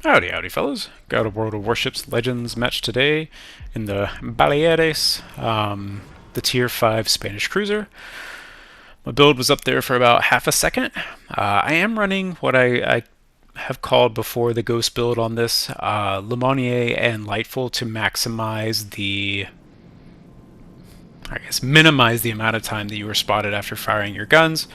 Howdy, howdy, fellas. Got a World of Warships Legends match today in the Baleares, the Tier 5 Spanish cruiser. My build was up there for about half a second. I am running what I have called before the Ghost build on this, Lemonnier and Lightful to maximize minimize the amount of time that you were spotted after firing your guns.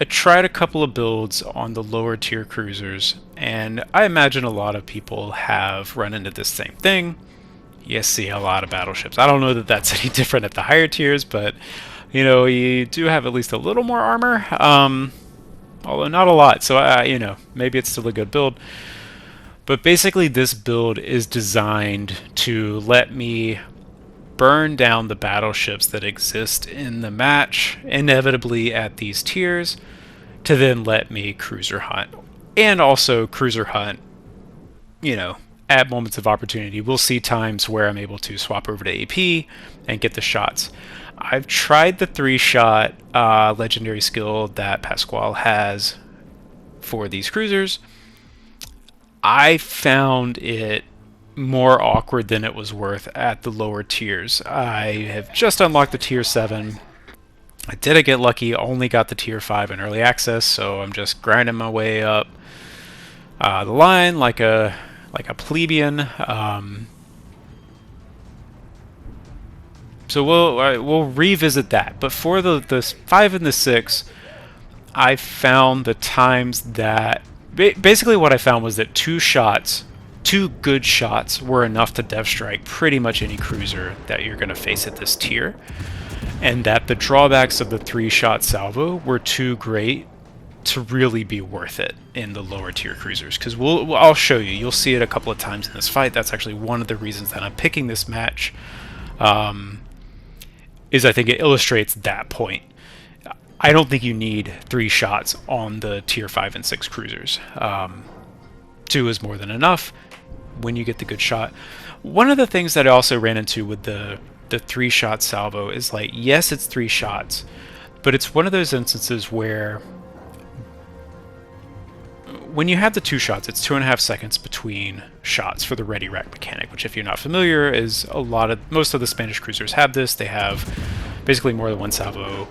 I tried a couple of builds on the lower tier cruisers, and I imagine a lot of people have run into this same thing. You see a lot of battleships. I don't know that that's any different at the higher tiers, but you do have at least a little more armor, although not a lot. So maybe it's still a good build. But basically, this build is designed to let me burn down the battleships that exist in the match, inevitably at these tiers, to then let me cruiser hunt. And also cruiser hunt, at moments of opportunity. We'll see times where I'm able to swap over to AP and get the shots. I've tried the 3-shot legendary skill that Pasquale has for these cruisers. I found it more awkward than it was worth at the lower tiers. I have just unlocked the tier 7. I didn't get lucky, only got the tier 5 in early access, so I'm just grinding my way up the line like a plebeian. So we'll revisit that. But for the 5 and the 6, I found the times that basically what I found was that two good shots were enough to dev strike pretty much any cruiser that you're going to face at this tier, and that the drawbacks of the 3-shot salvo were too great to really be worth it in the lower tier cruisers. Because I'll show you. You'll see it a couple of times in this fight. That's actually one of the reasons that I'm picking this match. Is I think it illustrates that point. I don't think you need 3 shots on the tier 5 and 6 cruisers. 2 is more than enough when you get the good shot. One of the things that I also ran into with the 3-shot salvo is, like, yes, it's 3 shots, but it's one of those instances where when you have the 2 shots, it's 2.5 seconds between shots for the ready rack mechanic, which, if you're not familiar, is most of the Spanish cruisers have this. They have basically more than one salvo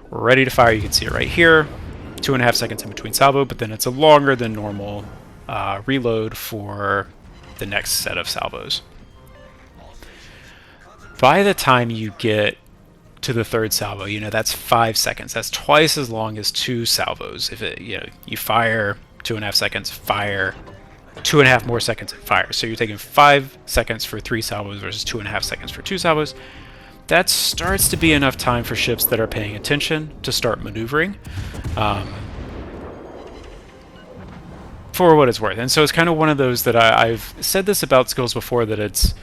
ready to fire. You can see it right here, 2.5 seconds in between salvo, but then it's a longer than normal reload for the next set of salvos. By the time you get to the 3rd salvo, that's 5 seconds. That's twice as long as 2 salvos. If you fire 2.5 seconds, fire 2.5 more seconds, and fire. So you're taking 5 seconds for 3 salvos versus 2.5 seconds for 2 salvos. That starts to be enough time for ships that are paying attention to start maneuvering. For what it's worth. And so it's kind of one of those that I've said this about skills before, that it's,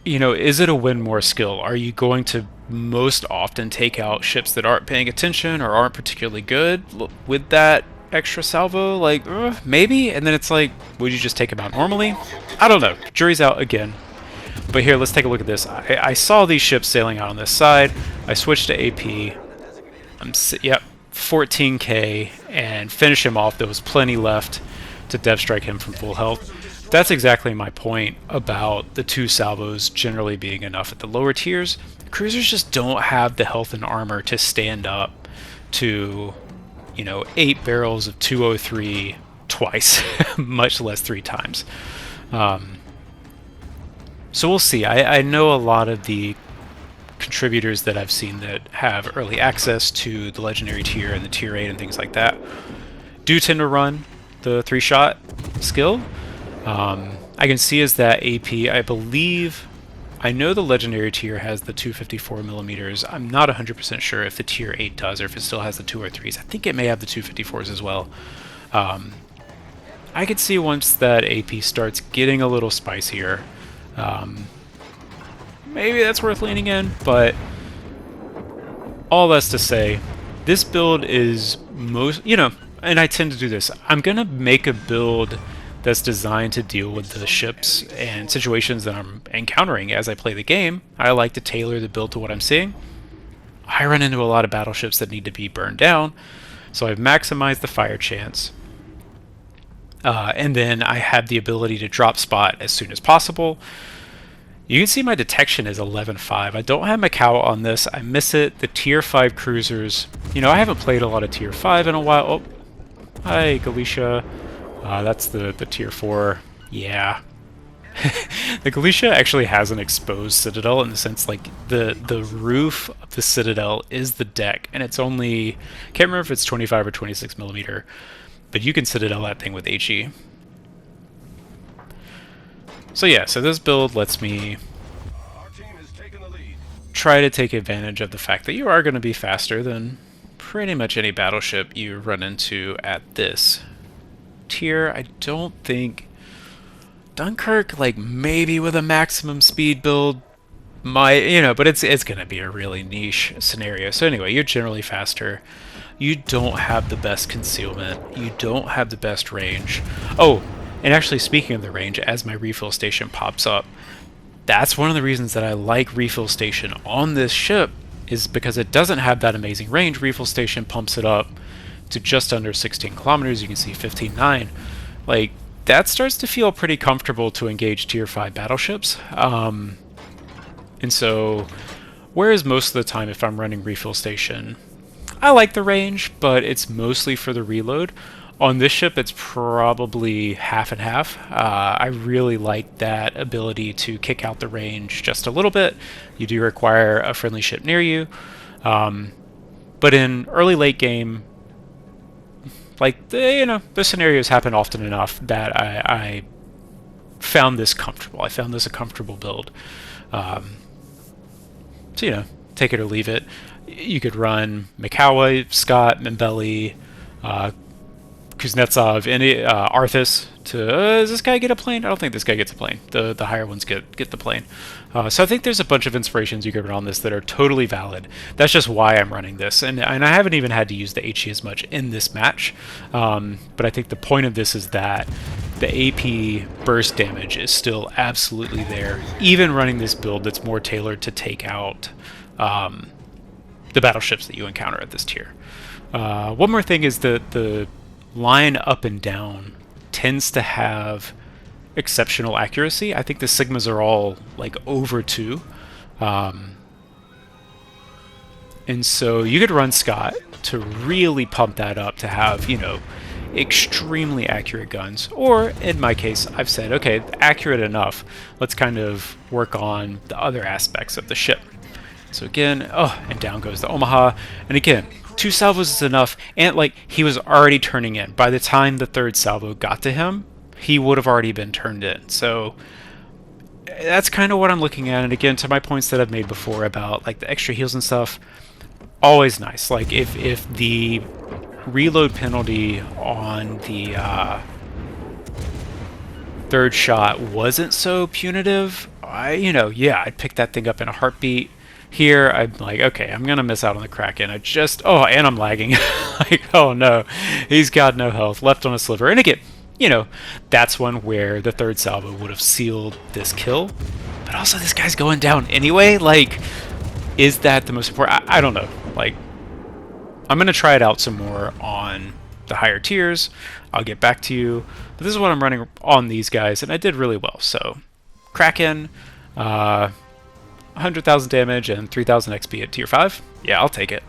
is it a win more skill? Are you going to most often take out ships that aren't paying attention or aren't particularly good with that extra salvo? Like, maybe? And then it's like, would you just take them out normally? I don't know. Jury's out again. But here, let's take a look at this. I saw these ships sailing out on this side. I switched to AP. Yep. 14k and finish him off. There was plenty left to dev strike him from full health. That's exactly my point about the 2 salvos generally being enough at the lower tiers. Cruisers just don't have the health and armor to stand up to 8 barrels of 203 twice, much less 3 times. So we'll see. I know a lot of the contributors that I've seen that have early access to the legendary tier and the tier 8 and things like that do tend to run the 3-shot skill. I can see as that AP, I know the legendary tier has the 254 millimeters. I'm not 100% sure if the tier 8 does, or if it still has the 2 or 3s. I think it may have the 254s as well. I could see once that AP starts getting a little spicier, maybe that's worth leaning in, but all that's to say, this build is and I tend to do this. I'm going to make a build that's designed to deal with the ships and situations that I'm encountering as I play the game. I like to tailor the build to what I'm seeing. I run into a lot of battleships that need to be burned down, so I've maximized the fire chance. And then I have the ability to drop spot as soon as possible. You can see my detection is 11.5. I don't have Macau on this. I miss it. The tier 5 cruisers. You know, I haven't played a lot of tier 5 in a while. Oh, hi, Galicia. That's the tier 4. Yeah. The Galicia actually has an exposed citadel in the sense like the roof of the citadel is the deck, and it's only, can't remember if it's 25 or 26 millimeter, but you can citadel that thing with HE. So yeah, so this build lets me try to take advantage of the fact that you are going to be faster than pretty much any battleship you run into at this tier. I don't think Dunkirk, like maybe with a maximum speed build, might, you know, but it's going to be a really niche scenario. So anyway, you're generally faster. You don't have the best concealment. You don't have the best range. Oh, and actually speaking of the range, as my refill station pops up, that's one of the reasons that I like refill station on this ship, is because it doesn't have that amazing range. Refill station pumps it up to just under 16 kilometers. You can see 15.9. Like, that starts to feel pretty comfortable to engage tier 5 battleships. And so, whereas most of the time if I'm running refill station, I like the range, but it's mostly for the reload. On this ship, it's probably half and half. I really like that ability to kick out the range just a little bit. You do require a friendly ship near you. But in early late game, like, the scenarios happen often enough that I found this comfortable. I found this a comfortable build. So, take it or leave it. You could run Mikawa, Scott, Mbeli, Kuznetsov, and Arthas to, does this guy get a plane? I don't think this guy gets a plane. The higher ones get the plane. So I think there's a bunch of inspirations you could run on this that are totally valid. That's just why I'm running this. And I haven't even had to use the HE as much in this match. But I think the point of this is that the AP burst damage is still absolutely there, even running this build that's more tailored to take out the battleships that you encounter at this tier. One more thing is the line up and down tends to have exceptional accuracy. I think the Sigmas are all like over 2. And so you could run Scott to really pump that up to have, extremely accurate guns. Or in my case, I've said, okay, accurate enough. Let's kind of work on the other aspects of the ship. So again, and down goes the Omaha. And again, 2 salvos is enough, and like, he was already turning in. By the time the 3rd salvo got to him, he would have already been turned in. So that's kind of what I'm looking at. And again, to my points that I've made before about like the extra heals and stuff, always nice. Like, if the reload penalty on the 3rd shot wasn't so punitive, I'd pick that thing up in a heartbeat. Here, I'm like, okay, I'm going to miss out on the Kraken. And I'm lagging. Like, oh no, he's got no health, left on a sliver. And again, that's one where the 3rd salvo would have sealed this kill. But also, this guy's going down anyway. Like, is that the most important? I don't know. Like, I'm going to try it out some more on the higher tiers. I'll get back to you. But this is what I'm running on these guys, and I did really well. So, Kraken, 100,000 damage and 3,000 XP at tier 5. Yeah, I'll take it.